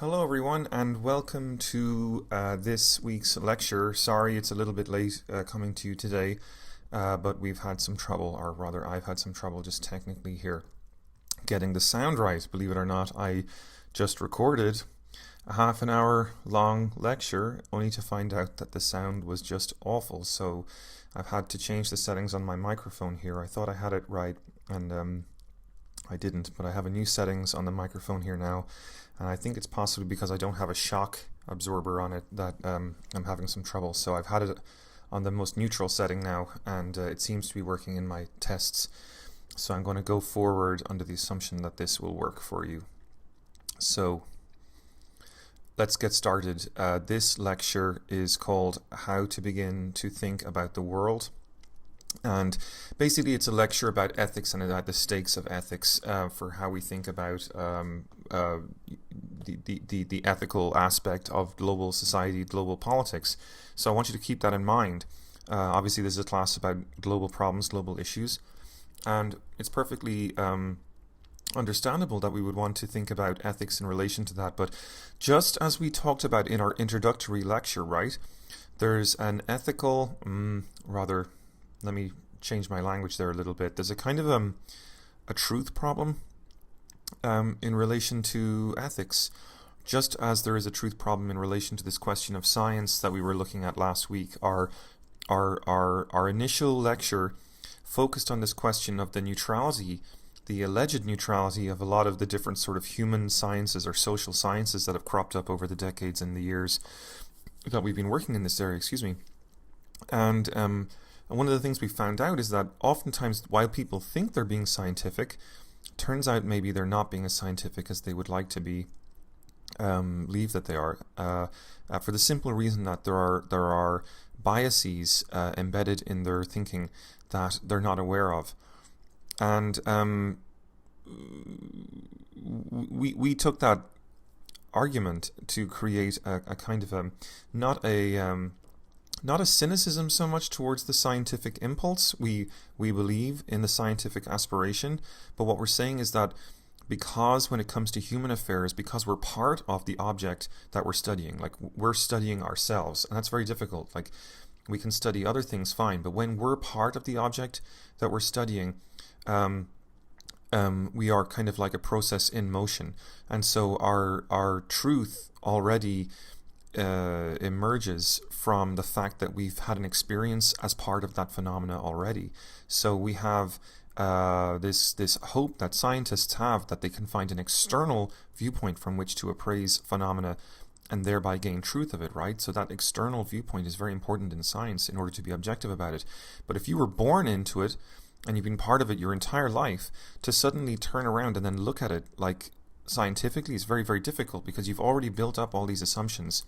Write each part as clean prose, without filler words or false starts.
Hello everyone and welcome to this week's lecture. Sorry it's a little bit late coming to you today, but we've had some trouble, or rather I've had some trouble just technically here getting the sound right. Believe it or not, I just recorded a half an hour long lecture only to find out that the sound was just awful. So I've had to change the settings on my microphone here. I thought I had it right and I didn't, but I have a new settings on the microphone here now, and I think it's possibly because I don't have a shock absorber on it that I'm having some trouble. So I've had it on the most neutral setting now, and it seems to be working in my tests. So I'm going to go forward under the assumption that this will work for you. So let's get started. This lecture is called How to Begin to Think About the World. And basically it's a lecture about ethics and about the stakes of ethics for how we think about the ethical aspect of global society, global politics. So I want you to keep that in mind. Obviously this is a class about global problems, global issues, and it's perfectly understandable that we would want to think about ethics in relation to that. But just as we talked about in our introductory lecture, right, there's an ethical, let me change my language there a little bit. There's a kind of a truth problem in relation to ethics, just as there is a truth problem in relation to this question of science that we were looking at last week. Our initial lecture focused on this question of the neutrality, the alleged neutrality of a lot of the different sort of human sciences or social sciences that have cropped up over the decades and the years that we've been working in this area, And one of the things we found out is that oftentimes while people think they're being scientific, turns out maybe they're not being as scientific as they would like to be, believe that they are, for the simple reason that there are biases embedded in their thinking that they're not aware of. And we took that argument to create a kind of not a cynicism so much towards the scientific impulse. We believe in the scientific aspiration, but what we're saying is that because when it comes to human affairs, because we're part of the object that we're studying, like we're studying ourselves, and that's very difficult. Like we can study other things fine, but when we're part of the object that we're studying, we are kind of like a process in motion, and so our truth already emerges from the fact that we've had an experience as part of that phenomena already. So we have this hope that scientists have that they can find an external viewpoint from which to appraise phenomena and thereby gain truth of it, right? So that external viewpoint is very important in science in order to be objective about it. But if you were born into it and you've been part of it your entire life, to suddenly turn around and then look at it like scientifically is very, very difficult, because you've already built up all these assumptions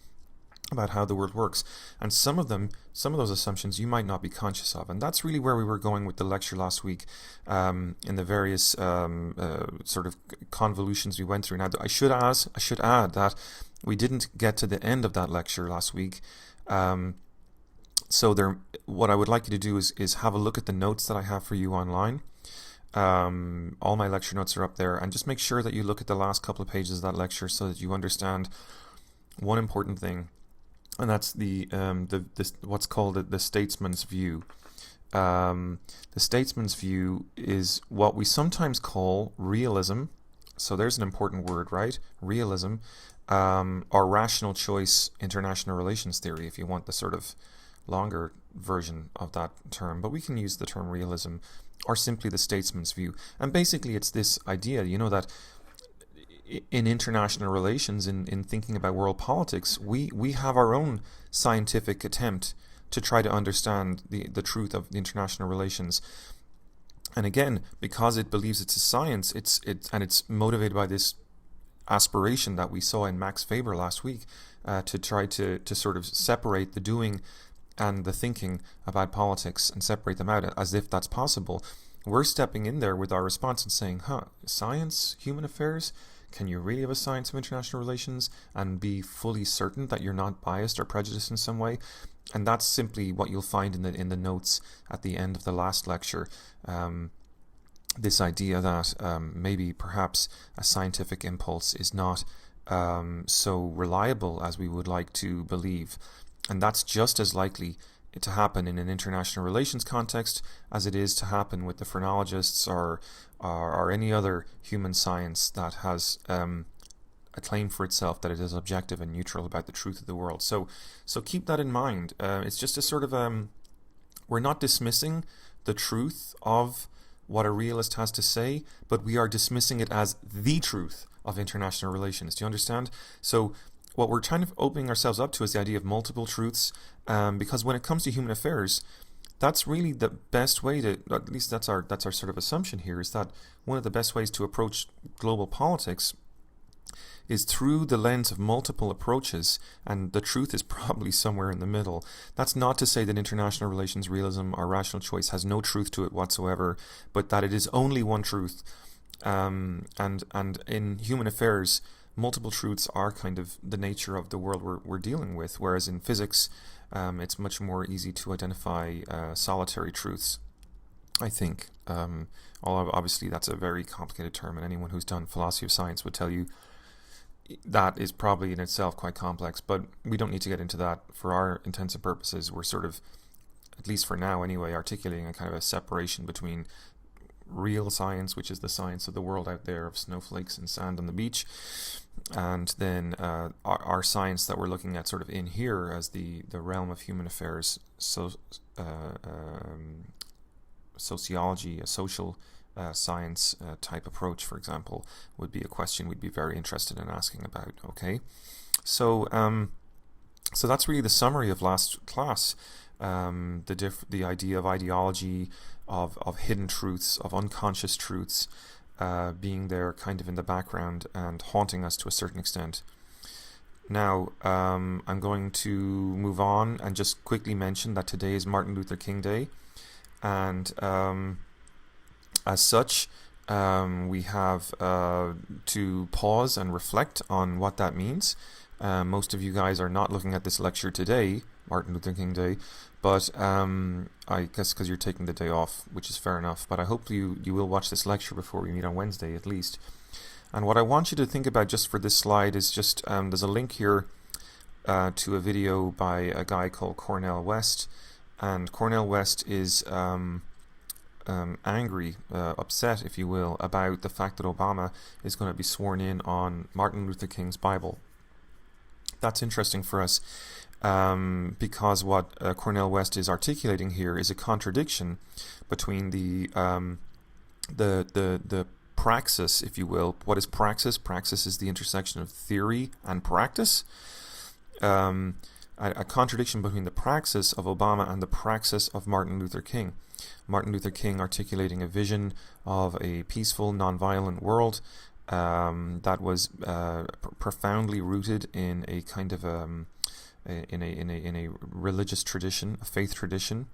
about how the world works, and some of those assumptions you might not be conscious of. And that's really where we were going with the lecture last week, in the various sort of convolutions we went through. Now I should add that we didn't get to the end of that lecture last week, so what I would like you to do is have a look at the notes that I have for you online. All my lecture notes are up there, and just make sure that you look at the last couple of pages of that lecture so that you understand one important thing, and that's the what's called the statesman's view. The statesman's view is what we sometimes call realism. So there's an important word, right? Realism, or rational choice international relations theory, if you want the sort of longer version of that term. But we can use the term realism, or simply the statesman's view. And basically it's this idea, that in international relations, in thinking about world politics, we have our own scientific attempt to try to understand the truth of the international relations. And again, because it believes it's a science, it's motivated by this aspiration that we saw in Max Weber last week, to try to sort of separate the doing and the thinking about politics and separate them out, as if that's possible. We're stepping in there with our response and saying, science, human affairs? Can you really have a science of international relations and be fully certain that you're not biased or prejudiced in some way? And that's simply what you'll find in the notes at the end of the last lecture. This idea that maybe perhaps a scientific impulse is not so reliable as we would like to believe. And that's just as likely to happen in an international relations context as it is to happen with the phrenologists or any other human science that has a claim for itself that it is objective and neutral about the truth of the world. So keep that in mind. It's just a sort of we're not dismissing the truth of what a realist has to say, but we are dismissing it as the truth of international relations. Do you understand? So what we're kind of opening ourselves up to is the idea of multiple truths, because when it comes to human affairs, that's really the best way to, at least that's our sort of assumption here, is that one of the best ways to approach global politics is through the lens of multiple approaches, and the truth is probably somewhere in the middle. That's not to say that international relations realism or rational choice has no truth to it whatsoever, but that it is only one truth. And in human affairs, multiple truths are kind of the nature of the world we're dealing with, whereas in physics, it's much more easy to identify solitary truths, I think. Although obviously that's a very complicated term, and anyone who's done philosophy of science would tell you that is probably in itself quite complex, but we don't need to get into that. For our intents and purposes, we're sort of, at least for now anyway, articulating a kind of a separation between real science, which is the science of the world out there of snowflakes and sand on the beach, and then our science that we're looking at sort of in here as the realm of human affairs, sociology, a social science type approach, for example, would be a question we'd be very interested in asking about. Okay, so that's really the summary of last class. The idea of ideology, of hidden truths, of unconscious truths, being there kind of in the background and haunting us to a certain extent. Now, I'm going to move on and just quickly mention that today is Martin Luther King Day, and as such, we have to pause and reflect on what that means. Most of you guys are not looking at this lecture today, Martin Luther King Day, but I guess because you're taking the day off, which is fair enough, but I hope you will watch this lecture before we meet on Wednesday at least. And what I want you to think about just for this slide is just, there's a link here to a video by a guy called Cornel West, and Cornel West is angry, upset, if you will, about the fact that Obama is going to be sworn in on Martin Luther King's Bible. That's interesting for us, because what Cornel West is articulating here is a contradiction between the praxis, if you will. What is praxis? Praxis is the intersection of theory and practice. A contradiction between the praxis of Obama and the praxis of Martin Luther King. Martin Luther King articulating a vision of a peaceful, nonviolent world that was profoundly rooted in a kind of in a religious tradition, a faith tradition.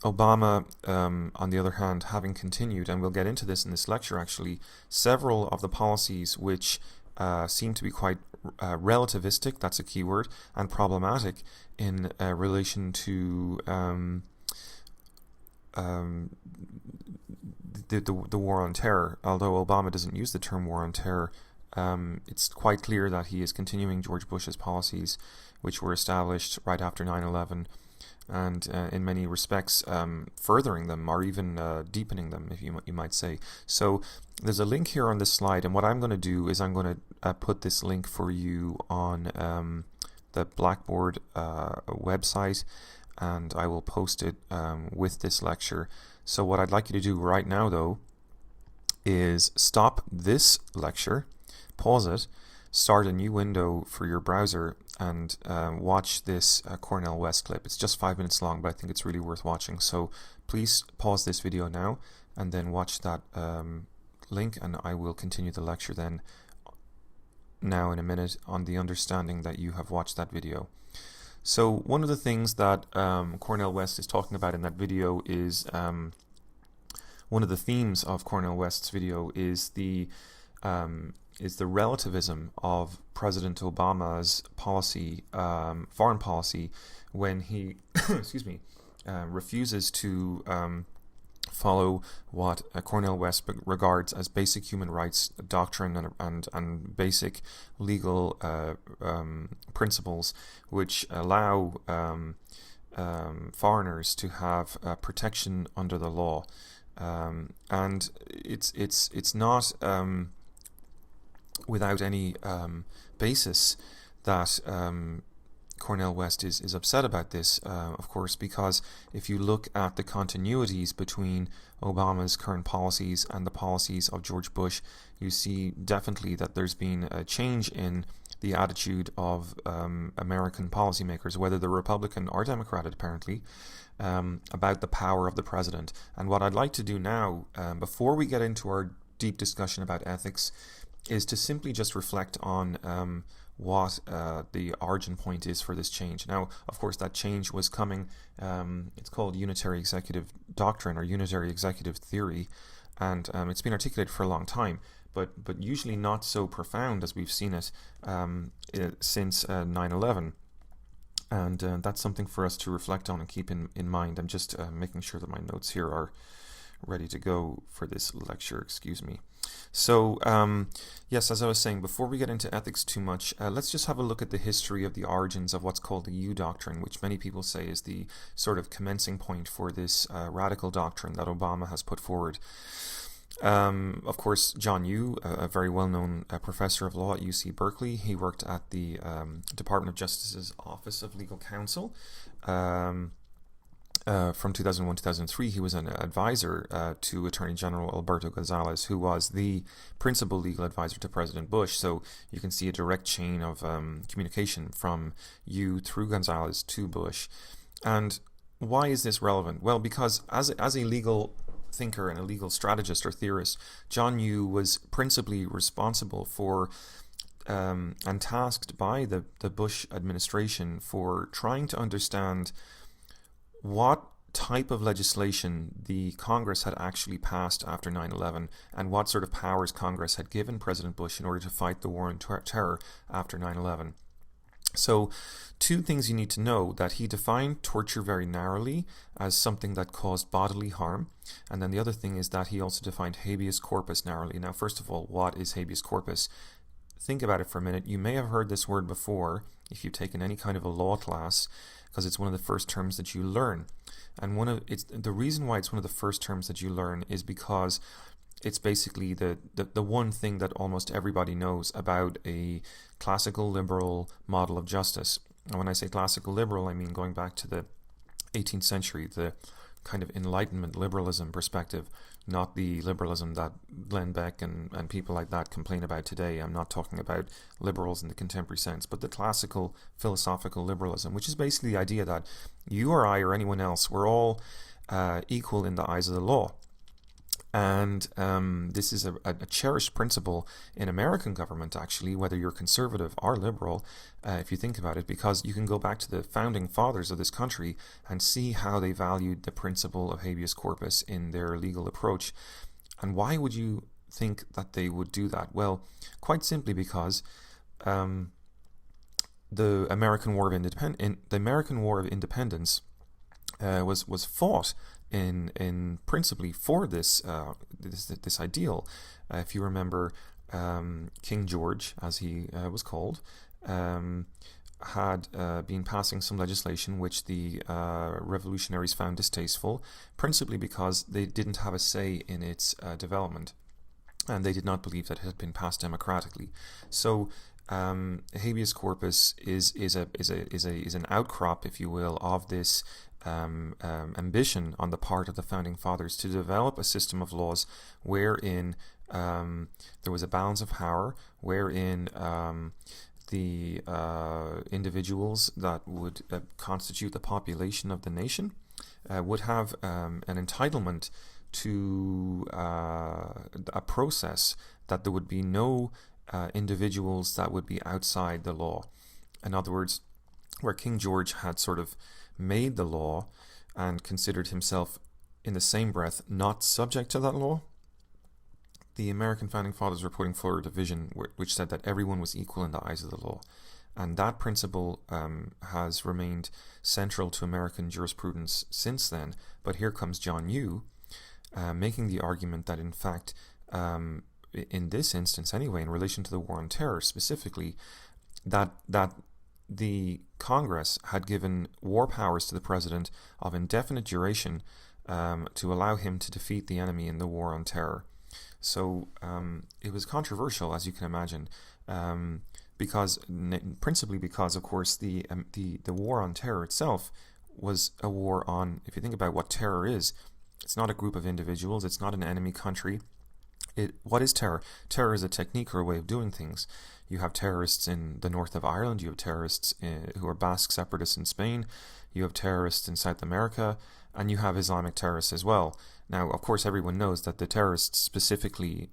Obama, on the other hand, having continued, and we'll get into this in this lecture actually, several of the policies which seem to be quite relativistic, that's a key word, and problematic in relation to the war on terror. Although Obama doesn't use the term war on terror, it's quite clear that he is continuing George Bush's policies, which were established right after 9/11, and in many respects furthering them or even deepening them, if you might say. So there's a link here on this slide, and what I'm going to do is I'm going to put this link for you on the Blackboard website, and I will post it with this lecture. So what I'd like you to do right now, though, is stop this lecture, pause it, start a new window for your browser, and watch this Cornel West clip. It's just 5 minutes long, but I think it's really worth watching. So please pause this video now and then watch that link, and I will continue the lecture then now in a minute on the understanding that you have watched that video. So one of the things that Cornel West is talking about in that video is one of the themes of Cornel West's video is the relativism of President Obama's policy, foreign policy, when he refuses to follow what Cornel West regards as basic human rights doctrine and basic legal principles, which allow foreigners to have protection under the law, and it's not without any basis that Cornel West is upset about this, of course, because if you look at the continuities between Obama's current policies and the policies of George Bush, you see definitely that there's been a change in the attitude of American policymakers, whether they're Republican or Democratic, apparently, about the power of the president. And what I'd like to do now, before we get into our deep discussion about ethics, is to simply just reflect on what the origin point is for this change. Now, of course, that change was coming. It's called unitary executive doctrine or unitary executive theory, and it's been articulated for a long time, but usually not so profound as we've seen it since 9/11. And that's something for us to reflect on and keep in mind. I'm just making sure that my notes here are ready to go for this lecture, excuse me. So, yes, as I was saying, before we get into ethics too much, let's just have a look at the history of the origins of what's called the Yoo Doctrine, which many people say is the sort of commencing point for this radical doctrine that Obama has put forward. Of course, John Yoo, a very well-known professor of law at UC Berkeley, he worked at the Department of Justice's Office of Legal Counsel. From 2001 to 2003, he was an advisor to Attorney General Alberto Gonzales, who was the principal legal advisor to President Bush. So you can see a direct chain of communication from Yoo through Gonzales to Bush. And why is this relevant? Well, because as a legal thinker and a legal strategist or theorist, John Yoo was principally responsible for and tasked by the Bush administration for trying to understand what type of legislation the Congress had actually passed after 9/11 and what sort of powers Congress had given President Bush in order to fight the war on terror after 9/11. So, two things you need to know: that he defined torture very narrowly as something that caused bodily harm, and then the other thing is that he also defined habeas corpus narrowly. Now, first of all, what is habeas corpus? Think about it for a minute. You may have heard this word before if you've taken any kind of a law class, because it's one of the first terms that you learn. And the reason why it's one of the first terms that you learn is because it's basically the one thing that almost everybody knows about a classical liberal model of justice. And when I say classical liberal, I mean going back to the 18th century, the kind of Enlightenment liberalism perspective, not the liberalism that Glenn Beck and people like that complain about today. I'm not talking about liberals in the contemporary sense, but the classical philosophical liberalism, which is basically the idea that you or I or anyone else, we're all equal in the eyes of the law. And this is a cherished principle in American government, actually, whether you're conservative or liberal, if you think about it, because you can go back to the founding fathers of this country and see how they valued the principle of habeas corpus in their legal approach. And why would you think that they would do that? Well, quite simply because the American War of Independence was fought in principally for this ideal. If you remember, King George, as he was called, had been passing some legislation which the revolutionaries found distasteful, principally because they didn't have a say in its development, and they did not believe that it had been passed democratically. So habeas corpus is an outcrop, if you will, of this ambition on the part of the founding fathers to develop a system of laws wherein there was a balance of power, wherein the individuals that would constitute the population of the nation would have an entitlement to a process, that there would be no individuals that would be outside the law. In other words, where King George had sort of made the law and considered himself in the same breath not subject to that law, the American founding fathers were putting forward a vision which said that everyone was equal in the eyes of the law. And that principle has remained central to American jurisprudence since then. But here comes John Yoo, making the argument that in fact, in this instance anyway, in relation to the war on terror specifically, that the Congress had given war powers to the president of indefinite duration to allow him to defeat the enemy in the war on terror. So it was controversial, as you can imagine, principally because, of course, the war on terror itself was a war on, if you think about what terror is, it's not a group of individuals, it's not an enemy country. What is terror? Terror is a technique or a way of doing things. You have terrorists in the north of Ireland, you have terrorists who are Basque separatists in Spain, you have terrorists in South America, and you have Islamic terrorists as well. Now, of course, everyone knows that the terrorists specifically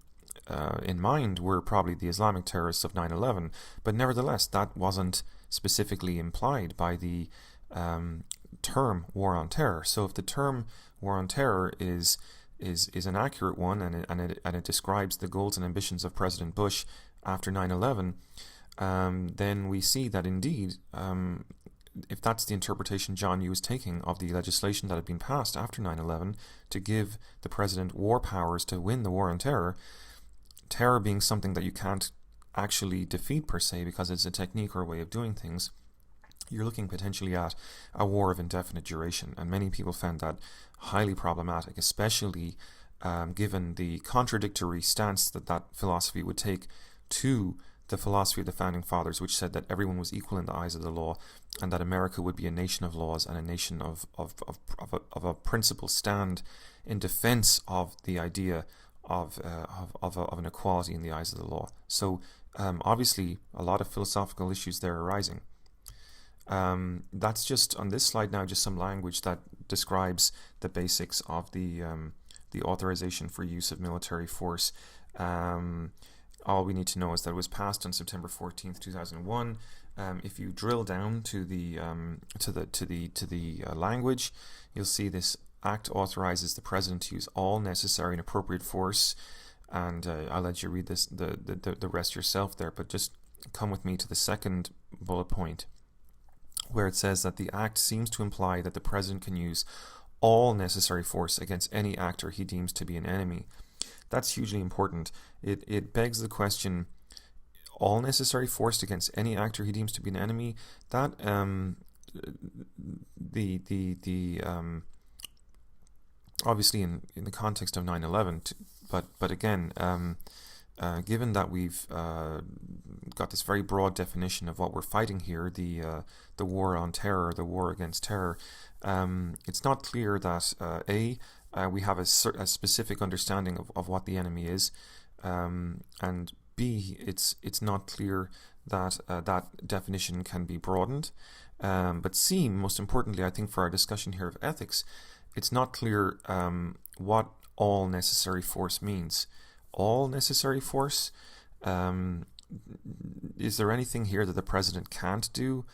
in mind were probably the Islamic terrorists of 9/11, but nevertheless, that wasn't specifically implied by the term war on terror. So if the term war on terror is an accurate one, and it describes the goals and ambitions of President Bush after 9/11, then we see that indeed, if that's the interpretation John Yoo was taking of the legislation that had been passed after 9/11 to give the president war powers to win the war on terror, terror being something that you can't actually defeat per se because it's a technique or a way of doing things, you're looking potentially at a war of indefinite duration. And many people found that highly problematic, especially given the contradictory stance that philosophy would take to the philosophy of the Founding Fathers, which said that everyone was equal in the eyes of the law and that America would be a nation of laws and a nation of a principled stand in defense of the idea of an equality in the eyes of the law. So obviously a lot of philosophical issues there arising. That's just on this slide now, just some language that describes the basics of the authorization for use of military force. All we need to know is that it was passed on September 14th, 2001. If you drill down to the language, you'll see this act authorizes the president to use all necessary and appropriate force. And I'll let you read this the rest yourself there. But just come with me to the second bullet point, where it says that the act seems to imply that the president can use all necessary force against any actor he deems to be an enemy. That's hugely important. It begs the question, all necessary force against any actor he deems to be an enemy, that obviously in the context of 9/11, but again, given that we've got this very broad definition of what we're fighting here, the war on terror, the war against terror, it's not clear that we have a specific understanding of what the enemy is, and B, it's not clear that that definition can be broadened, but C, most importantly, I think for our discussion here of ethics, it's not clear what all necessary force means. All necessary force? Is there anything here that the president can't do?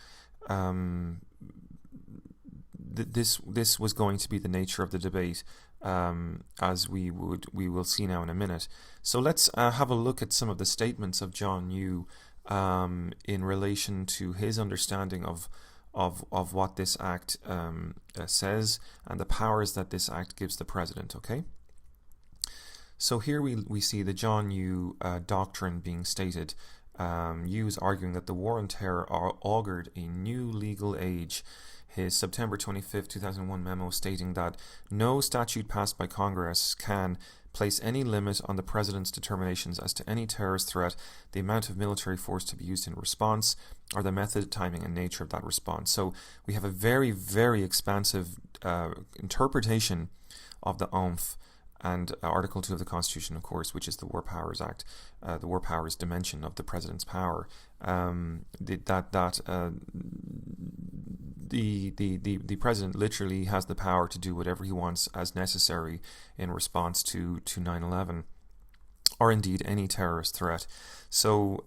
This was going to be the nature of the debate, as we will see now in a minute. So let's have a look at some of the statements of John Yoo in relation to his understanding of what this act says and the powers that this act gives the president. Okay. So here we see the John Yoo Doctrine being stated. Yoo is arguing that the war on terror augured a new legal age. His September 25th, 2001 memo stating that no statute passed by Congress can place any limit on the president's determinations as to any terrorist threat, the amount of military force to be used in response, or the method, timing, and nature of that response. So we have a very, very expansive interpretation of the AUMF and Article 2 of the Constitution, of course, which is the War Powers Act, the War Powers dimension of the president's power. The president literally has the power to do whatever he wants as necessary in response to 9/11, or indeed any terrorist threat. So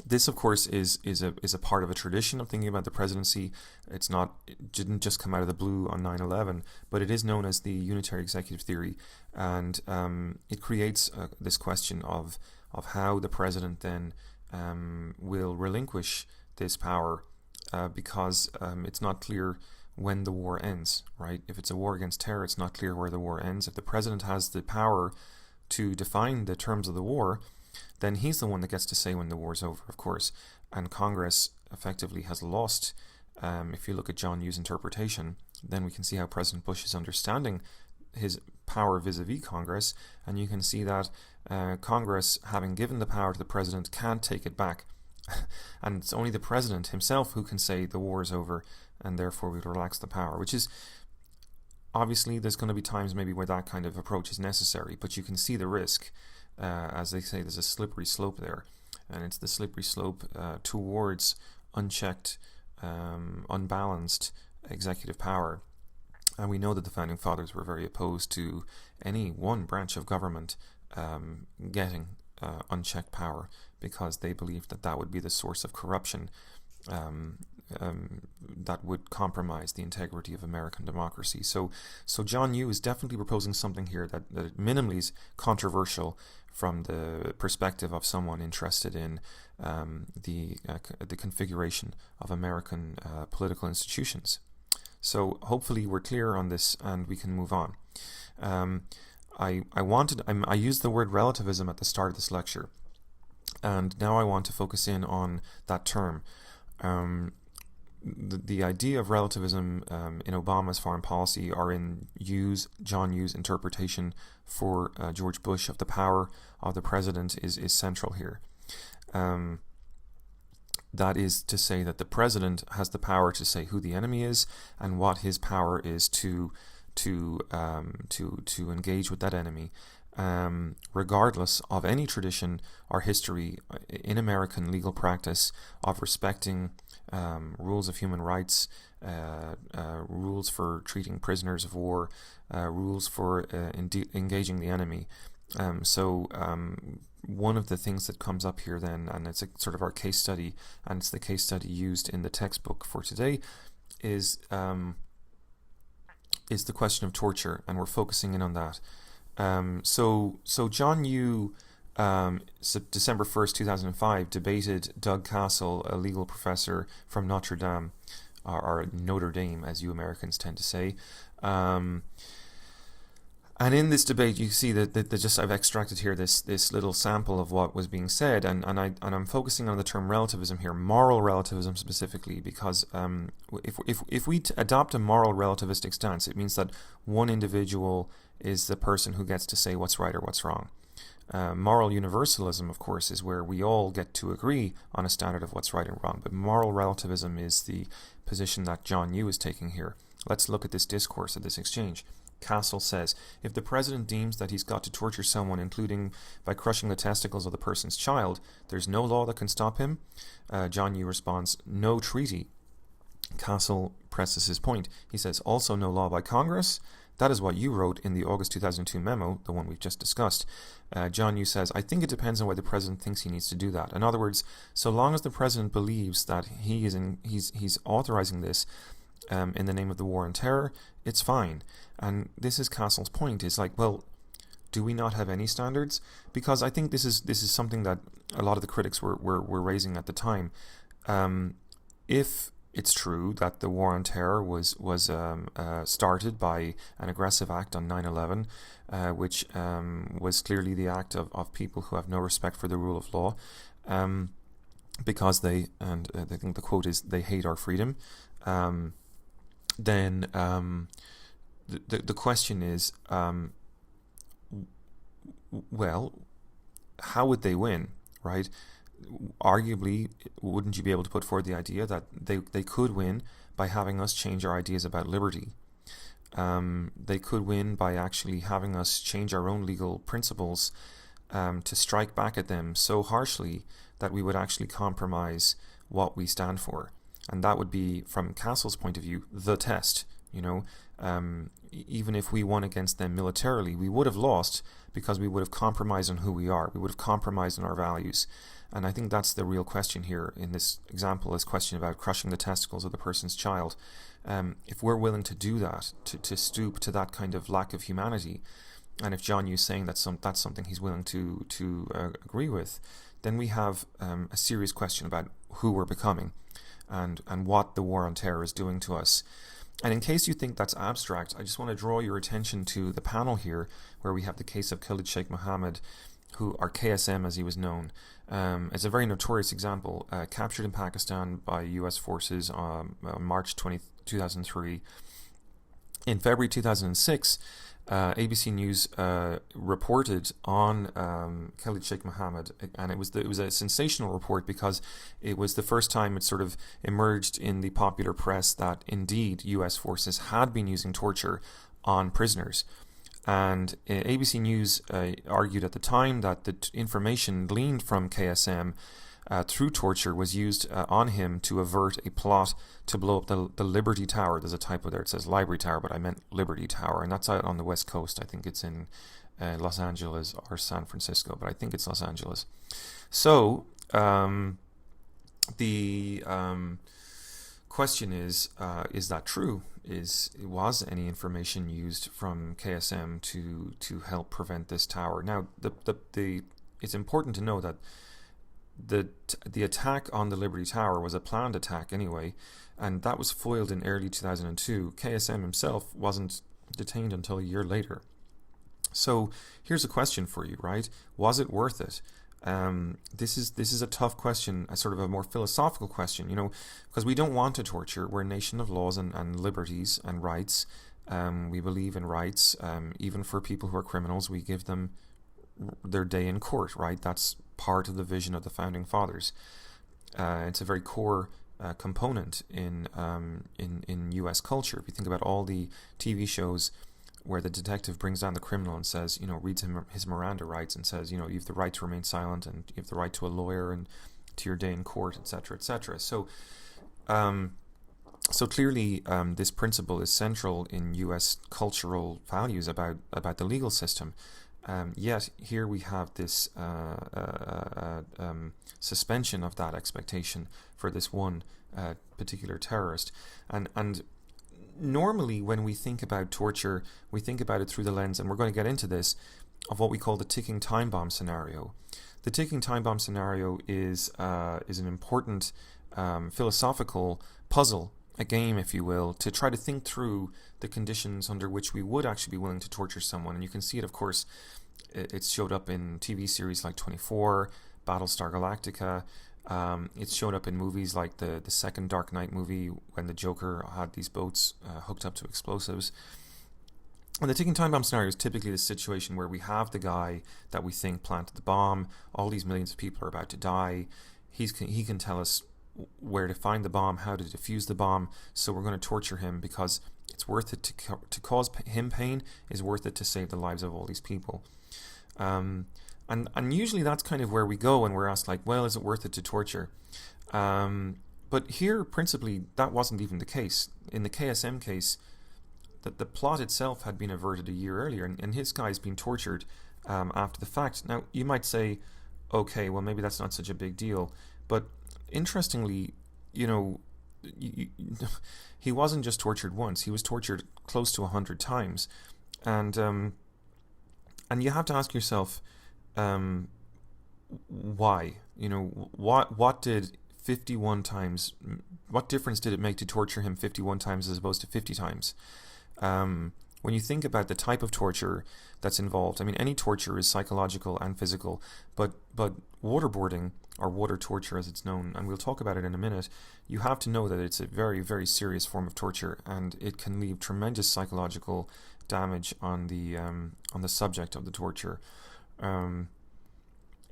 this, of course, is a part of a tradition of thinking about the presidency. It didn't just come out of the blue on 9/11, but it is known as the unitary executive theory, and it creates this question of how the president then will relinquish this power, because it's not clear when the war ends, right? If it's a war against terror, it's not clear where the war ends. If the president has the power to define the terms of the war, then he's the one that gets to say when the war's over, of course. And Congress effectively has lost. If you look at John Yoo's interpretation, then we can see how President Bush is understanding his power vis-a-vis Congress, and you can see that Congress, having given the power to the president, can't take it back. And it's only the president himself who can say the war is over, and therefore we relax the power, which is, obviously there's going to be times maybe where that kind of approach is necessary, but you can see the risk. As they say, there's a slippery slope there, and it's the slippery slope towards unchecked, unbalanced executive power. And we know that the Founding Fathers were very opposed to any one branch of government getting unchecked power, because they believed that that would be the source of corruption that would compromise the integrity of American democracy. So John Yoo is definitely proposing something here that minimally is controversial from the perspective of someone interested in the configuration of American political institutions. So hopefully we're clear on this and we can move on. I used the word relativism at the start of this lecture, and now I want to focus in on that term. The idea of relativism in Obama's foreign policy, or in John Yoo's interpretation for George Bush of the power of the president, is central here. That is to say that the president has the power to say who the enemy is and what his power is to engage with that enemy, regardless of any tradition or history in American legal practice of respecting rules of human rights, rules for treating prisoners of war, rules for engaging the enemy. One of the things that comes up here then, and it's a sort of our case study, and it's the case study used in the textbook for today, is the question of torture, and we're focusing in on that. So John Yoo, December 1st, 2005, debated Doug Castle, a legal professor from Notre Dame, or Notre Dame, as you Americans tend to say. And in this debate, you see that just I've extracted here this little sample of what was being said, and I'm focusing on the term relativism here, moral relativism specifically, because if we adopt a moral relativistic stance, it means that one individual is the person who gets to say what's right or what's wrong. Moral universalism, of course, is where we all get to agree on a standard of what's right and wrong, but moral relativism is the position that John Yoo is taking here. Let's look at this discourse of this exchange. Castle says, if the president deems that he's got to torture someone, including by crushing the testicles of the person's child, there's no law that can stop him. John Yoo responds, no treaty. Castle presses his point. He says, also no law by Congress. That is what you wrote in the August 2002 memo, the one we've just discussed. John Yoo says, I think it depends on whether the president thinks he needs to do that. In other words, so long as the president believes that he's authorizing this in the name of the war on terror, it's fine. And this is Castle's point, is like, well, do we not have any standards? Because I think this is something that a lot of the critics were raising at the time. If it's true that the war on terror was started by an aggressive act on 9/11, which was clearly the act of people who have no respect for the rule of law, because they, and I think the quote is, they hate our freedom, then the question is, well, how would they win, right? Arguably, wouldn't you be able to put forward the idea that they could win by having us change our ideas about liberty? They could win by actually having us change our own legal principles to strike back at them so harshly that we would actually compromise what we stand for. And that would be, from Castle's point of view, the test. Even if we won against them militarily, we would have lost because we would have compromised on who we are. We would have compromised on our values. And I think that's the real question here in this example, this question about crushing the testicles of the person's child. If we're willing to do that, to stoop to that kind of lack of humanity, and if John Yoo's saying that's something he's willing to agree with, then we have a serious question about who we're becoming and what the war on terror is doing to us. And in case you think that's abstract, I just want to draw your attention to the panel here, where we have the case of Khalid Sheikh Mohammed, who, or KSM as he was known. It's a very notorious example, captured in Pakistan by US forces on March 2003. In February 2006, ABC News reported on Khalid Sheikh Mohammed, and it was a sensational report because it was the first time it sort of emerged in the popular press that indeed US forces had been using torture on prisoners. And ABC News argued at the time that the information gleaned from KSM through torture was used on him to avert a plot to blow up the Liberty Tower. There's a typo there. It says Library Tower, but I meant Liberty Tower. And that's out on the West Coast. I think it's in Los Angeles or San Francisco, but I think it's Los Angeles. So the question is that true? Was any information used from KSM to help prevent this tower? Now, it's important to know that the attack on the Liberty Tower was a planned attack anyway, and that was foiled in early 2002. KSM himself wasn't detained until a year later. So here's a question for you, right? Was it worth it? This is a tough question, a sort of a more philosophical question, because we don't want to torture. We're a nation of laws and liberties and rights. We believe in rights. Even for people who are criminals, we give them their day in court, right? That's part of the vision of the founding fathers. It's a very core component in U.S. culture. If you think about all the TV shows where the detective brings down the criminal and says, reads him his Miranda rights and says, you have the right to remain silent and you have the right to a lawyer and to your day in court, etc., etc. So clearly this principle is central in U.S. cultural values about the legal system. Yet here we have this suspension of that expectation for this one particular terrorist. And normally when we think about torture, we think about it through the lens, and we're going to get into this, of what we call the ticking time bomb scenario. The ticking time bomb scenario is an important philosophical puzzle, a game, if you will, to try to think through the conditions under which we would actually be willing to torture someone. And you can see it, of course, it's showed up in TV series like 24, Battlestar Galactica. It's shown up in movies like the second Dark Knight movie, when the Joker had these boats hooked up to explosives. And the ticking time bomb scenario is typically the situation where we have the guy that we think planted the bomb. All these millions of people are about to die. He can tell us where to find the bomb, how to defuse the bomb. So we're going to torture him because it's worth it to cause him pain. Is worth it to save the lives of all these people. And usually that's kind of where we go when we're asked, like, well, is it worth it to torture? But here, principally, that wasn't even the case. In the KSM case, the plot itself had been averted a year earlier, and his guy's been tortured after the fact. Now, you might say, okay, well, maybe that's not such a big deal. But interestingly, he wasn't just tortured once. He was tortured close to 100 times. And you have to ask yourself, why? What did 51 times, what difference did it make to torture him 51 times as opposed to 50 times? When you think about the type of torture that's involved, I mean, any torture is psychological and physical, but waterboarding, or water torture as it's known, and we'll talk about it in a minute, you have to know that it's a very, very serious form of torture, and it can leave tremendous psychological damage on the subject of the torture.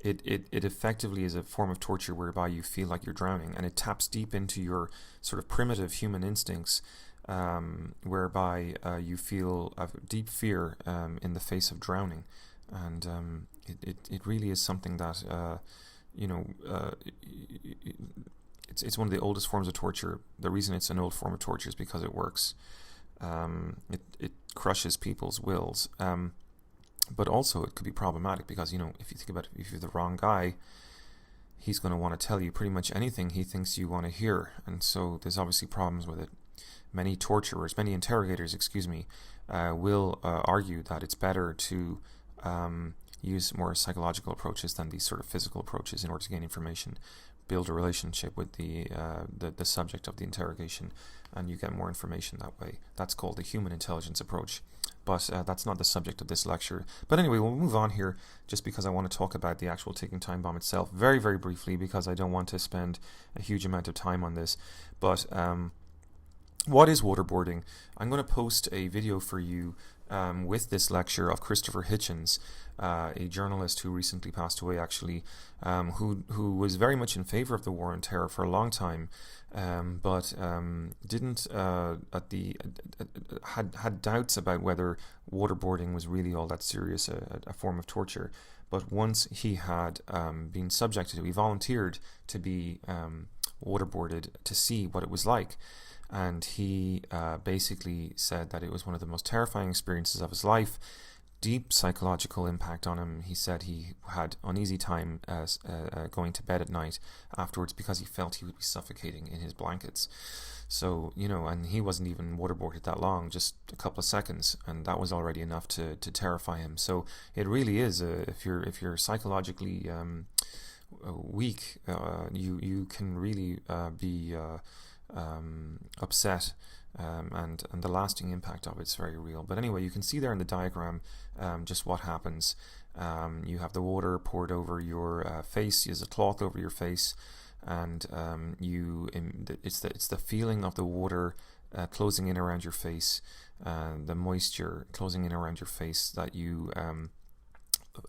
It effectively is a form of torture whereby you feel like you're drowning, and it taps deep into your sort of primitive human instincts, whereby you feel a deep fear in the face of drowning, and it really is something that it's one of the oldest forms of torture. The reason it's an old form of torture is because it works. It crushes people's wills. But also it could be problematic because, if you think about it, if you're the wrong guy, he's going to want to tell you pretty much anything he thinks you want to hear. And so there's obviously problems with it. Many interrogators, will argue that it's better to use more psychological approaches than these sort of physical approaches in order to gain information, build a relationship with the subject of the interrogation, and you get more information that way. That's called the human intelligence approach. But that's not the subject of this lecture. But anyway, we'll move on here just because I want to talk about the actual ticking time bomb itself very, very briefly, because I don't want to spend a huge amount of time on this. But what is waterboarding? I'm going to post a video for you with this lecture of Christopher Hitchens, a journalist who recently passed away, actually, who was very much in favor of the war on terror for a long time, but didn't had doubts about whether waterboarding was really all that serious a form of torture. But once he had been subjected to, he volunteered to be waterboarded to see what it was like. And he basically said that it was one of the most terrifying experiences of his life, deep psychological impact on him. He said he had uneasy time going to bed at night afterwards because he felt he would be suffocating in his blankets. So, and he wasn't even waterboarded that long, just a couple of seconds, and that was already enough to terrify him. So it really is, if you're psychologically weak, you can really be upset, and the lasting impact of it's very real. But anyway, you can see there in the diagram just what happens. You have the water poured over your face. There's a cloth over your face, and it's the feeling of the water closing in around your face, the moisture closing in around your face, that you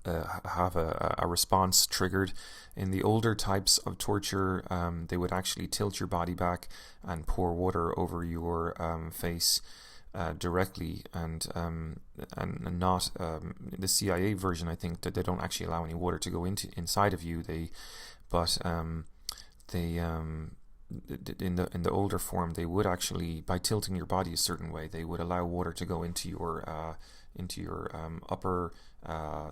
have a response triggered. In the older types of torture, they would actually tilt your body back and pour water over your face directly, and not the CIA version. I think that they don't actually allow any water to go inside of you. In the older form, they would actually, by tilting your body a certain way, they would allow water to go into your upper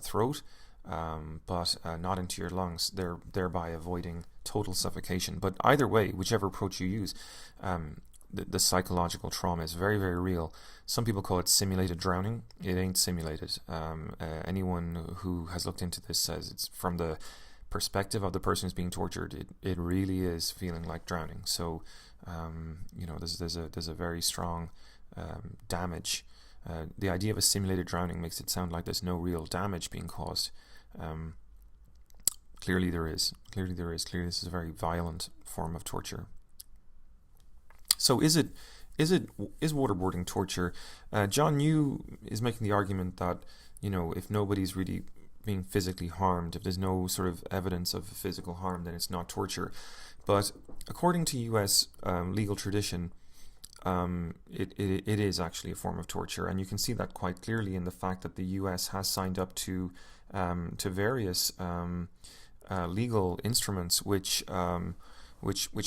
throat, but not into your lungs, thereby avoiding total suffocation. But either way, whichever approach you use, the psychological trauma is very, very real. Some people call it simulated drowning. It ain't simulated. Anyone who has looked into this says it's from the perspective of the person who's being tortured. It really is feeling like drowning. So, there's a very strong damage. The idea of a simulated drowning makes it sound like there's no real damage being caused. Clearly there is. Clearly this is a very violent form of torture. So is waterboarding torture? John Yoo is making the argument that, if nobody's really being physically harmed, if there's no sort of evidence of physical harm, then it's not torture. But according to U.S. legal tradition, it is actually a form of torture, and you can see that quite clearly in the fact that the U.S. has signed up to various legal instruments which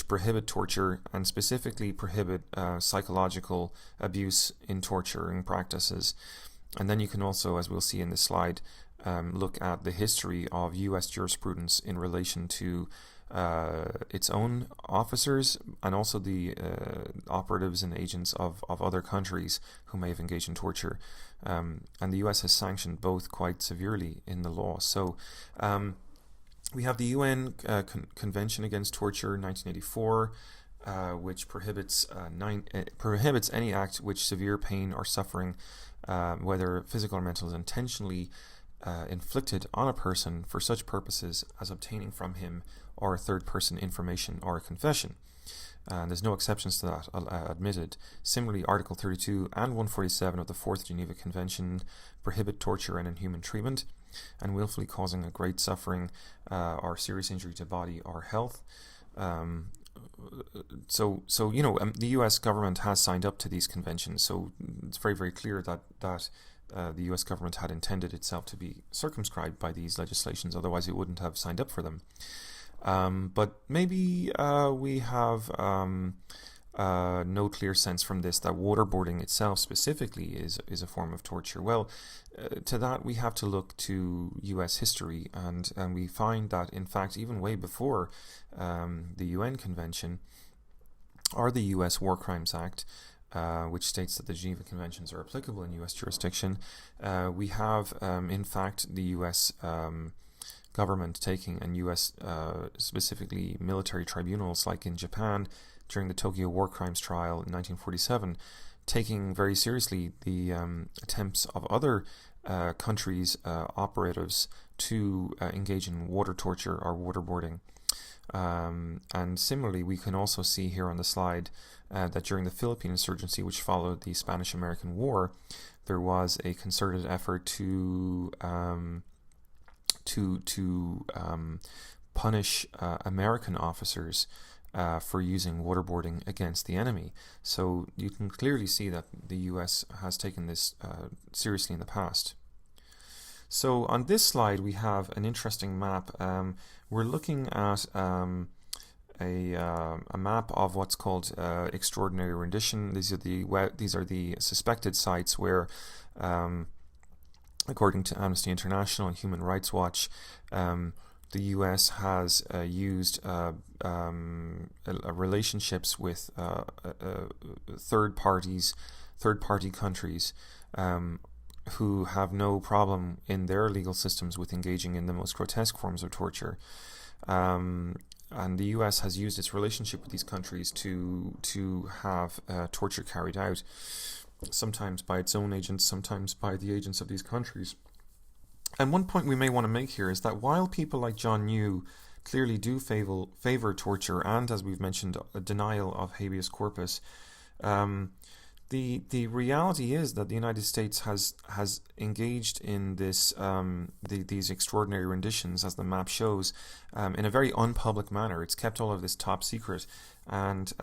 prohibit torture, and specifically prohibit psychological abuse in torturing practices. And then you can also, as we'll see in this slide, look at the history of U.S. jurisprudence in relation to its own officers, and also the operatives and agents of other countries who may have engaged in torture. And the US has sanctioned both quite severely in the law. So we have the UN Convention Against Torture in 1984, which prohibits any act which severe pain or suffering, whether physical or mental, is intentionally inflicted on a person for such purposes as obtaining from him or a third person information or a confession. There's no exceptions to that admitted. Similarly, Article 32 and 147 of the Fourth Geneva Convention prohibit torture and inhuman treatment, and willfully causing a great suffering or serious injury to body or health. So the U.S. government has signed up to these conventions, so it's very, very clear that the U.S. government had intended itself to be circumscribed by these legislations, otherwise it wouldn't have signed up for them. But maybe we have no clear sense from this that waterboarding itself specifically is a form of torture. Well, to that we have to look to U.S. history, and we find that, in fact, even way before the UN Convention or the U.S. War Crimes Act, which states that the Geneva Conventions are applicable in U.S. jurisdiction. We have, in fact, the U.S. Government taking, and U.S. Specifically military tribunals, like in Japan during the Tokyo War Crimes trial in 1947, taking very seriously the attempts of other countries' operatives to engage in water torture or waterboarding. And similarly, we can also see here on the slide that during the Philippine insurgency, which followed the Spanish-American War, there was a concerted effort to punish American officers for using waterboarding against the enemy. So you can clearly see that the U.S. has taken this seriously in the past. So on this slide, we have an interesting map. We're looking at a map of what's called extraordinary rendition. These are the suspected sites where, according to Amnesty International and Human Rights Watch, the U.S. has used relationships with third-party countries who have no problem in their legal systems with engaging in the most grotesque forms of torture. And the U.S. has used its relationship with these countries to have torture carried out, sometimes by its own agents, sometimes by the agents of these countries. And one point we may want to make here is that while people like John Yoo clearly do favor torture and, as we've mentioned, a denial of habeas corpus, the reality is that the United States has engaged in this these extraordinary renditions, as the map shows, in a very unpublic manner. It's kept all of this top secret, and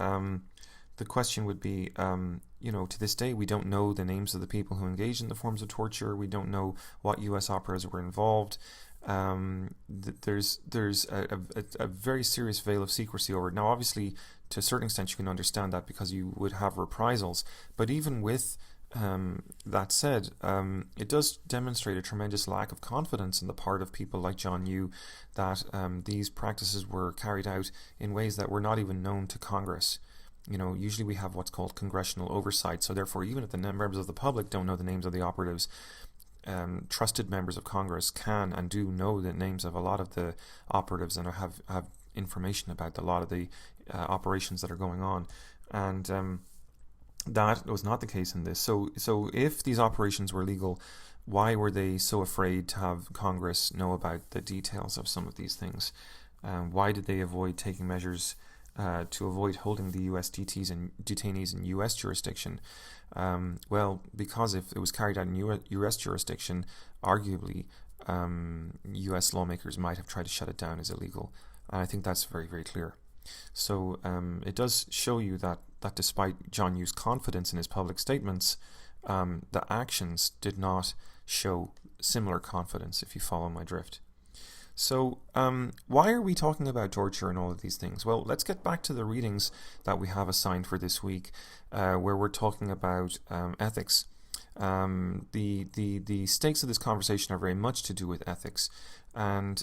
the question would be, to this day, we don't know the names of the people who engaged in the forms of torture. We don't know what U.S. operatives were involved. There's a very serious veil of secrecy over it. Now, obviously, to a certain extent, you can understand that because you would have reprisals. But even with that said, it does demonstrate a tremendous lack of confidence on the part of people like John Yoo that these practices were carried out in ways that were not even known to Congress. Usually we have what's called congressional oversight. So therefore, even if the members of the public don't know the names of the operatives, trusted members of Congress can and do know the names of a lot of the operatives and have information about a lot of the operations that are going on. And that was not the case in this. So if these operations were legal, why were they so afraid to have Congress know about the details of some of these things? Why did they avoid taking measures to avoid holding the U.S. detainees in U.S. jurisdiction? Well, because if it was carried out in U.S. jurisdiction, arguably U.S. lawmakers might have tried to shut it down as illegal. And I think that's very, very clear. So it does show you that despite John Yoo's confidence in his public statements, the actions did not show similar confidence, if you follow my drift. So why are we talking about torture and all of these things? Well, let's get back to the readings that we have assigned for this week, where we're talking about ethics. The stakes of this conversation are very much to do with ethics, and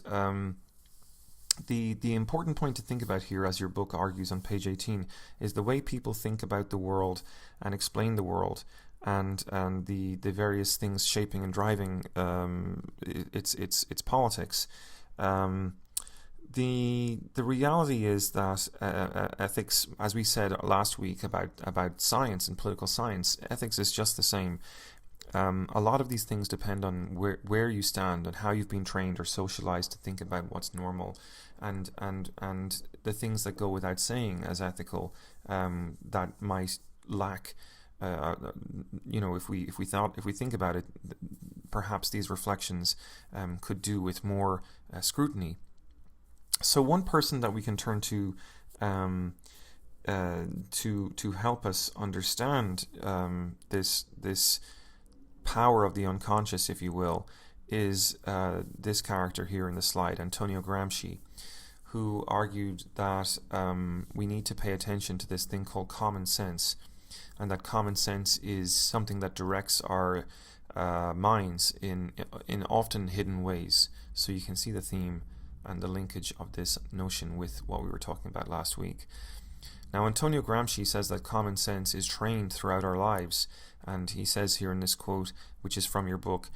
the important point to think about here, as your book argues on page 18, is the way people think about the world and explain the world, and the various things shaping and driving its politics. The reality is that ethics, as we said last week about science and political science, ethics is just the same. A lot of these things depend on where you stand and how you've been trained or socialized to think about what's normal, and the things that go without saying as ethical that might lack. If we think about it, perhaps these reflections could do with more scrutiny. So one person that we can turn to help us understand this power of the unconscious, if you will, is this character here in the slide, Antonio Gramsci, who argued that we need to pay attention to this thing called common sense, and that common sense is something that directs our minds in often hidden ways. So you can see the theme and the linkage of this notion with what we were talking about last week. Now, Antonio Gramsci says that common sense is trained throughout our lives, and he says here in this quote, which is from your book,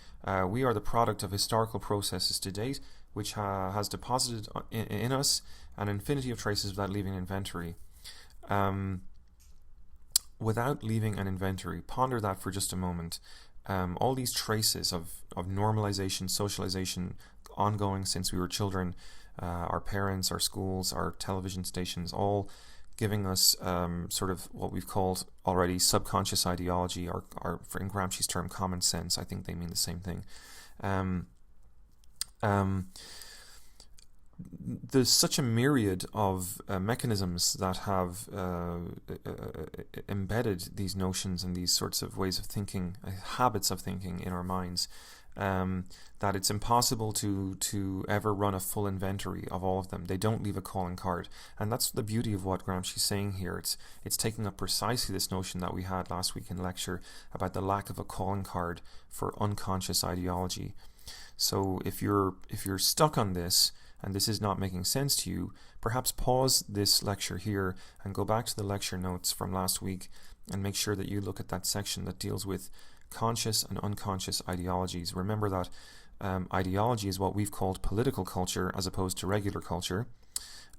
we are the product of historical processes to date, which has deposited in us an infinity of traces without leaving an inventory. Without leaving an inventory, ponder that for just a moment. All these traces of normalization, socialization, ongoing since we were children, our parents, our schools, our television stations, all giving us sort of what we've called already subconscious ideology, or in Gramsci's term, common sense. I think they mean the same thing. There's such a myriad of mechanisms that have embedded these notions and these sorts of ways of thinking, habits of thinking in our minds, that it's impossible to ever run a full inventory of all of them. They don't leave a calling card, and that's the beauty of what Gramsci's saying here. It's taking up precisely this notion that we had last week in lecture about the lack of a calling card for unconscious ideology. So if you're stuck on this, and this is not making sense to you, perhaps pause this lecture here and go back to the lecture notes from last week and make sure that you look at that section that deals with conscious and unconscious ideologies. Remember that ideology is what we've called political culture as opposed to regular culture,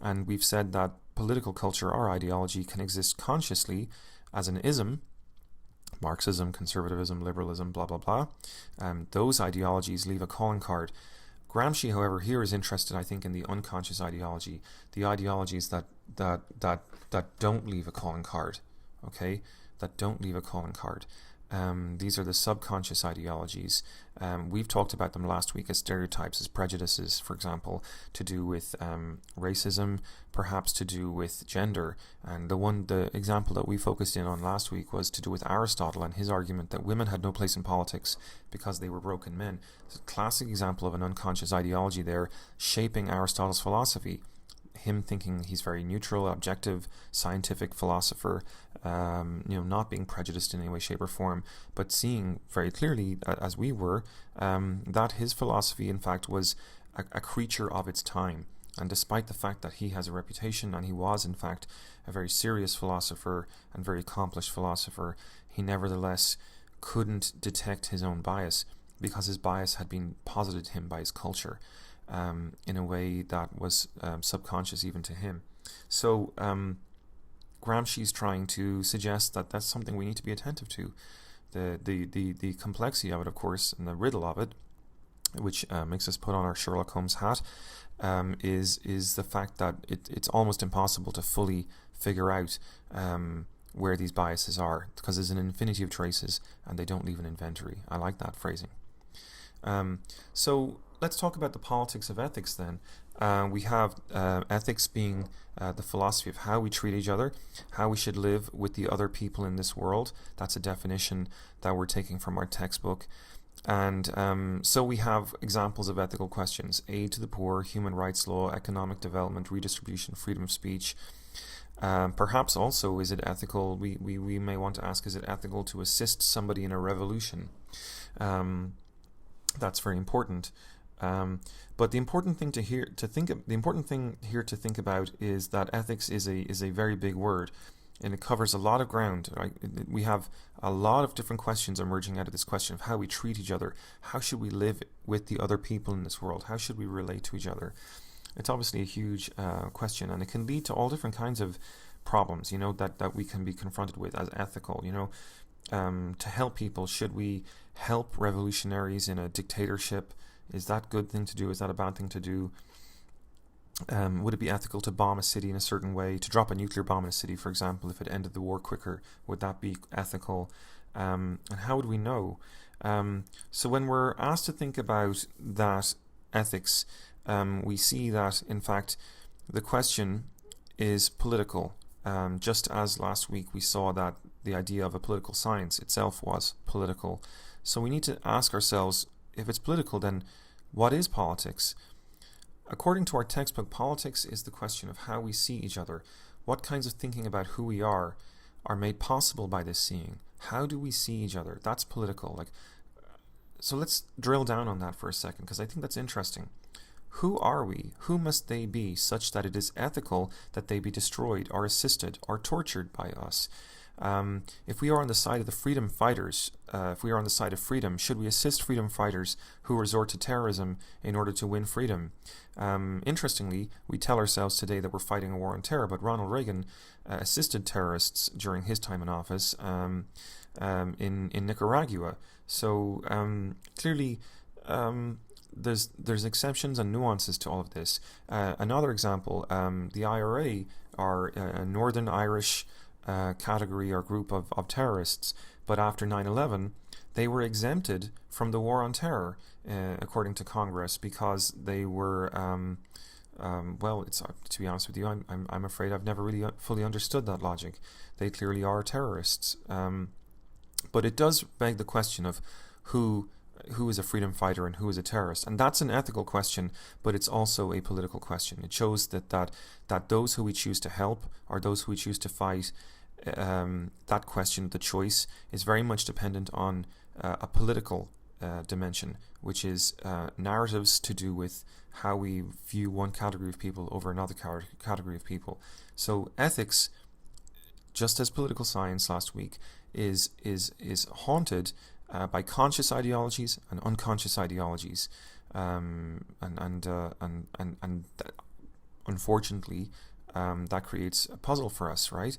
and we've said that political culture or ideology can exist consciously as an ism, Marxism, conservatism, liberalism, blah blah blah. Those ideologies leave a calling card. Gramsci, however, here is interested, I think, in the unconscious ideology, the ideologies that don't leave a calling card, okay, that don't leave a calling card. These are the subconscious ideologies. We've talked about them last week as stereotypes, as prejudices, for example, to do with racism, perhaps to do with gender. And the example that we focused in on last week was to do with Aristotle and his argument that women had no place in politics because they were broken men. It's a classic example of an unconscious ideology there shaping Aristotle's philosophy. Him thinking he's very neutral, objective, scientific philosopher, not being prejudiced in any way, shape, or form, but seeing very clearly, as we were, that his philosophy, in fact, was a creature of its time. And despite the fact that he has a reputation, and he was, in fact, a very serious philosopher and very accomplished philosopher, he nevertheless couldn't detect his own bias because his bias had been posited him by his culture. In a way that was subconscious even to him. So Gramsci's trying to suggest that that's something we need to be attentive to. The complexity of it, of course, and the riddle of it, which makes us put on our Sherlock Holmes hat, is the fact that it's almost impossible to fully figure out where these biases are, because there's an infinity of traces and they don't leave an inventory. I like that phrasing. So let's talk about the politics of ethics then. We have ethics being the philosophy of how we treat each other, how we should live with the other people in this world. That's a definition that we're taking from our textbook. And so we have examples of ethical questions: aid to the poor, human rights law, economic development, redistribution, freedom of speech. Perhaps also, is it ethical? We may want to ask, is it ethical to assist somebody in a revolution? That's very important. But the important thing here to think about is that ethics is a very big word, and it covers a lot of ground. Right? We have a lot of different questions emerging out of this question of how we treat each other. How should we live with the other people in this world? How should we relate to each other? It's obviously a huge question, and it can lead to all different kinds of problems, that we can be confronted with as ethical. To help people, should we help revolutionaries in a dictatorship? Is that a good thing to do? Is that a bad thing to do? Would it be ethical to bomb a city in a certain way, to drop a nuclear bomb in a city, for example, if it ended the war quicker? Would that be ethical? And how would we know? So when we're asked to think about that ethics, we see that, in fact, the question is political. Just as last week we saw that the idea of a political science itself was political. So we need to ask ourselves, if it's political, then what is politics? According to our textbook, politics is the question of how we see each other. What kinds of thinking about who we are made possible by this seeing? How do we see each other? That's political. So let's drill down on that for a second, because I think that's interesting. Who are we? Who must they be such that it is ethical that they be destroyed or assisted or tortured by us? If we are on the side of the freedom fighters, if we are on the side of freedom, should we assist freedom fighters who resort to terrorism in order to win freedom? Interestingly, we tell ourselves today that we're fighting a war on terror, but Ronald Reagan assisted terrorists during his time in office in Nicaragua. So clearly, there's exceptions and nuances to all of this. Another example, the IRA are a Northern Irish category or group of terrorists, but after 9/11 they were exempted from the war on terror according to Congress because they were well, it's to be honest with you, I'm afraid I've never really fully understood that logic. They clearly are terrorists, but it does beg the question of who is a freedom fighter and who is a terrorist, and that's an ethical question, but it's also a political question. It shows that those who we choose to help or those who we choose to fight, that question, the choice, is very much dependent on a political dimension, which is narratives to do with how we view one category of people over another category of people. So ethics, just as political science last week, is haunted by conscious ideologies and unconscious ideologies, and unfortunately, that creates a puzzle for us, right?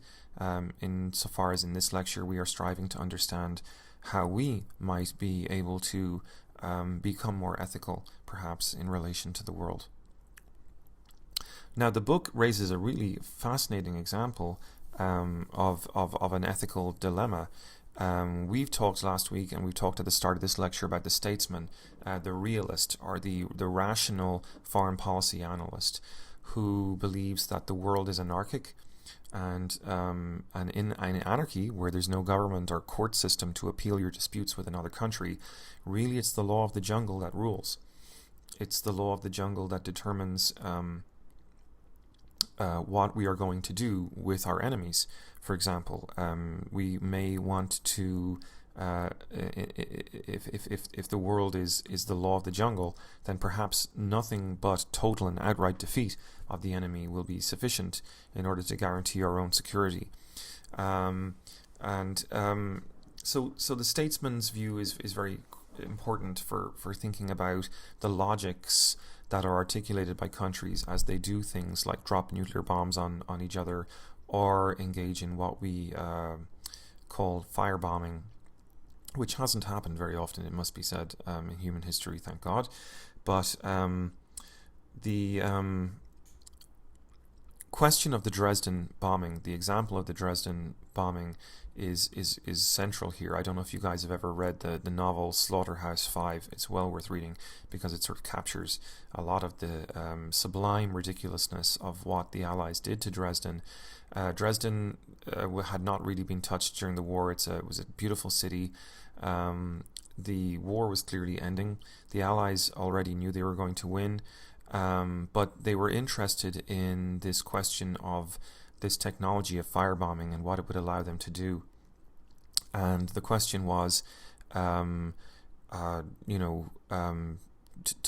Insofar as in this lecture we are striving to understand how we might be able to become more ethical, perhaps in relation to the world. Now, the book raises a really fascinating example of an ethical dilemma. We've talked last week, and we've talked at the start of this lecture about the statesman, the realist, or the rational foreign policy analyst, who believes that the world is anarchic, and in an anarchy where there's no government or court system to appeal your disputes with another country, really it's the law of the jungle that rules. It's the law of the jungle that determines what we are going to do with our enemies. For example, we may want to, if the world is the law of the jungle, then perhaps nothing but total and outright defeat of the enemy will be sufficient in order to guarantee our own security. So the statesman's view is very important for thinking about the logics that are articulated by countries as they do things like drop nuclear bombs on each other, or engage in what we call firebombing, which hasn't happened very often, it must be said, in human history, thank God. But the question of the Dresden bombing, the example of the Dresden bombing, is central here. I don't know if you guys have ever read the novel Slaughterhouse-Five. It's well worth reading because it sort of captures a lot of the sublime ridiculousness of what the Allies did to Dresden. Dresden had not really been touched during the war. It was a beautiful city. The war was clearly ending. The Allies already knew they were going to win, but they were interested in this question of this technology of firebombing and what it would allow them to do. And the question was, to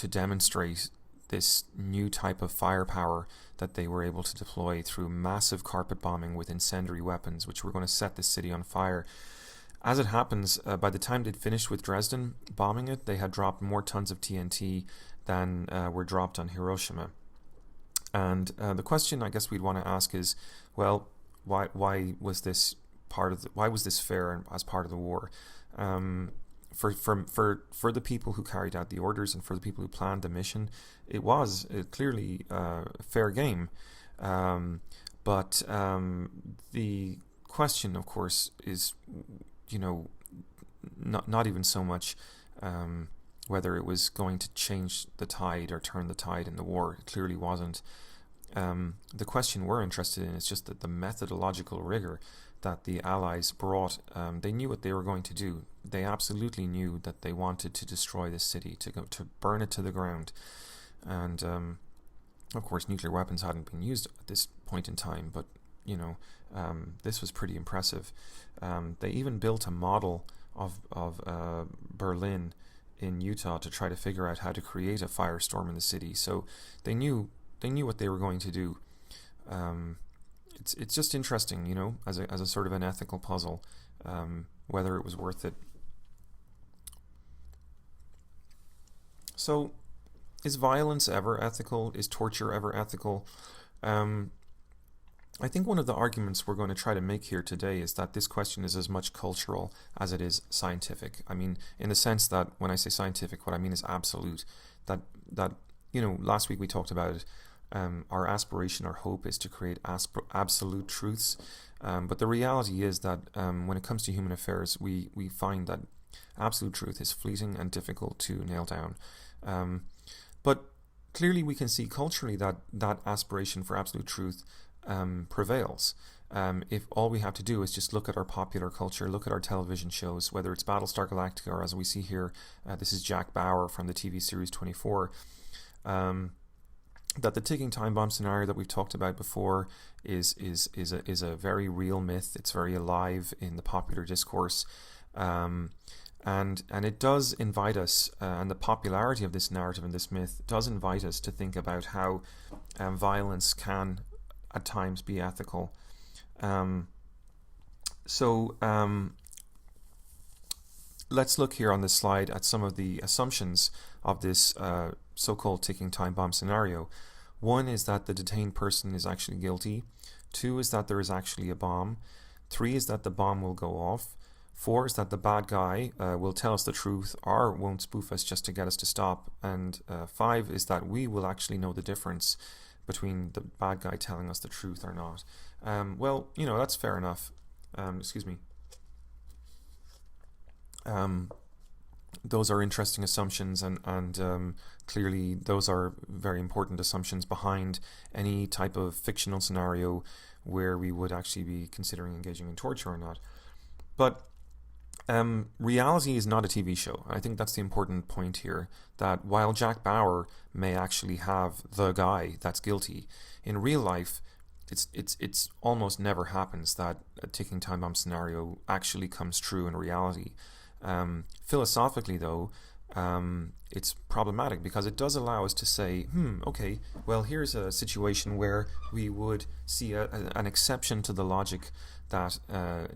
demonstrate this new type of firepower that they were able to deploy through massive carpet bombing with incendiary weapons, which were going to set the city on fire. As it happens, by the time they'd finished with Dresden bombing it, they had dropped more tons of TNT than were dropped on Hiroshima. And the question I guess we'd want to ask is, well, why was this why was this fair as part of the war? For the people who carried out the orders and for the people who planned the mission, it was clearly a fair game. But the question, of course, is, not even so much whether it was going to change the tide or turn the tide in the war. It clearly wasn't. The question we're interested in is just that the methodological rigor that the Allies brought. They knew what they were going to do. They absolutely knew that they wanted to destroy this city, to burn it to the ground. And of course, nuclear weapons hadn't been used at this point in time, but this was pretty impressive. They even built a model of Berlin in Utah to try to figure out how to create a firestorm in the city. So they knew what they were going to do. It's just interesting, as a sort of an ethical puzzle, whether it was worth it. So, is violence ever ethical? Is torture ever ethical? I think one of the arguments we're going to try to make here today is that this question is as much cultural as it is scientific. I mean, in the sense that when I say scientific, what I mean is absolute. That last week we talked about it. Our aspiration, our hope is to create absolute truths. But the reality is that when it comes to human affairs, we find that absolute truth is fleeting and difficult to nail down. But clearly we can see culturally that aspiration for absolute truth prevails. If all we have to do is just look at our popular culture, look at our television shows, whether it's Battlestar Galactica or, as we see here, this is Jack Bauer from the TV series 24, that the ticking time bomb scenario that we've talked about before is a very real myth. It's very alive in the popular discourse, and it does invite us, and the popularity of this narrative and this myth does invite us to think about how violence can at times be ethical. Let's look here on this slide at some of the assumptions of this so-called ticking time bomb scenario. One is that the detained person is actually guilty. 2 is that there is actually a bomb. 3 is that the bomb will go off. 4 is that the bad guy will tell us the truth or won't spoof us just to get us to stop. And 5 is that we will actually know the difference between the bad guy telling us the truth or not. Well, that's fair enough. Those are interesting assumptions, and clearly those are very important assumptions behind any type of fictional scenario where we would actually be considering engaging in torture or not. But reality is not a TV show. I think that's the important point here, that while Jack Bauer may actually have the guy that's guilty, in real life it's almost never happens that a ticking time bomb scenario actually comes true in reality. Philosophically, though, it's problematic because it does allow us to say, okay, well, here's a situation where we would see an exception to the logic that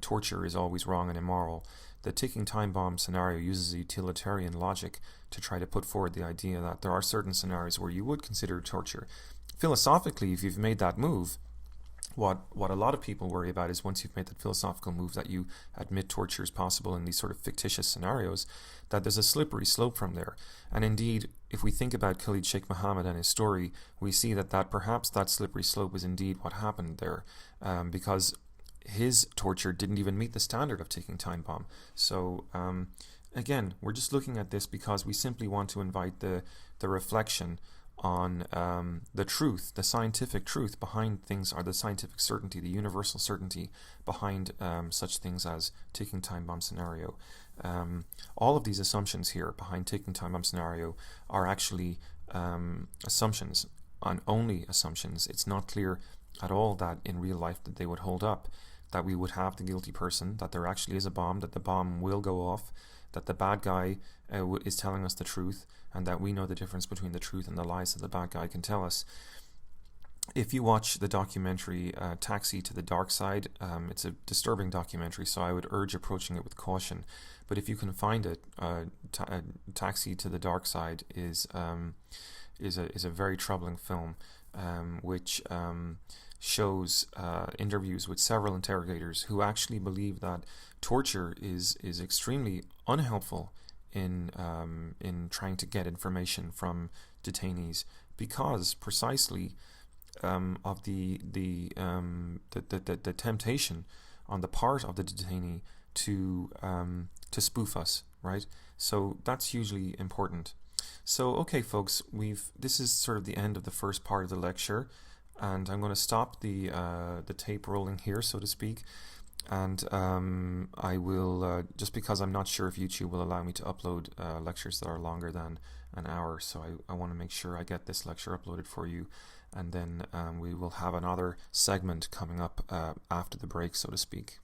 torture is always wrong and immoral. The ticking time bomb scenario uses a utilitarian logic to try to put forward the idea that there are certain scenarios where you would consider torture. Philosophically, if you've made that move, what a lot of people worry about is once you've made that philosophical move that you admit torture is possible in these sort of fictitious scenarios, that there's a slippery slope from there. And indeed, if we think about Khalid Sheikh Mohammed and his story, we see that perhaps that slippery slope is indeed what happened there, because his torture didn't even meet the standard of ticking time bomb. So again, we're just looking at this because we simply want to invite the reflection on the truth, the scientific truth behind things, or the scientific certainty, the universal certainty behind such things as ticking time bomb scenario. All of these assumptions here behind ticking time bomb scenario are actually assumptions, and only assumptions. It's not clear at all that in real life that they would hold up, that we would have the guilty person, that there actually is a bomb, that the bomb will go off, that the bad guy is telling us the truth, and that we know the difference between the truth and the lies that the bad guy can tell us. If you watch the documentary Taxi to the Dark Side, it's a disturbing documentary, so I would urge approaching it with caution. But if you can find it, Taxi to the Dark Side is a very troubling film, which shows interviews with several interrogators who actually believe that torture is extremely unhelpful in trying to get information from detainees, because precisely of the temptation on the part of the detainee to spoof us, right? So that's hugely important. So okay, folks, this is sort of the end of the first part of the lecture, and I'm going to stop the tape rolling here, so to speak. And I will, just because I'm not sure if YouTube will allow me to upload lectures that are longer than an hour, so I want to make sure I get this lecture uploaded for you, and then we will have another segment coming up after the break, so to speak.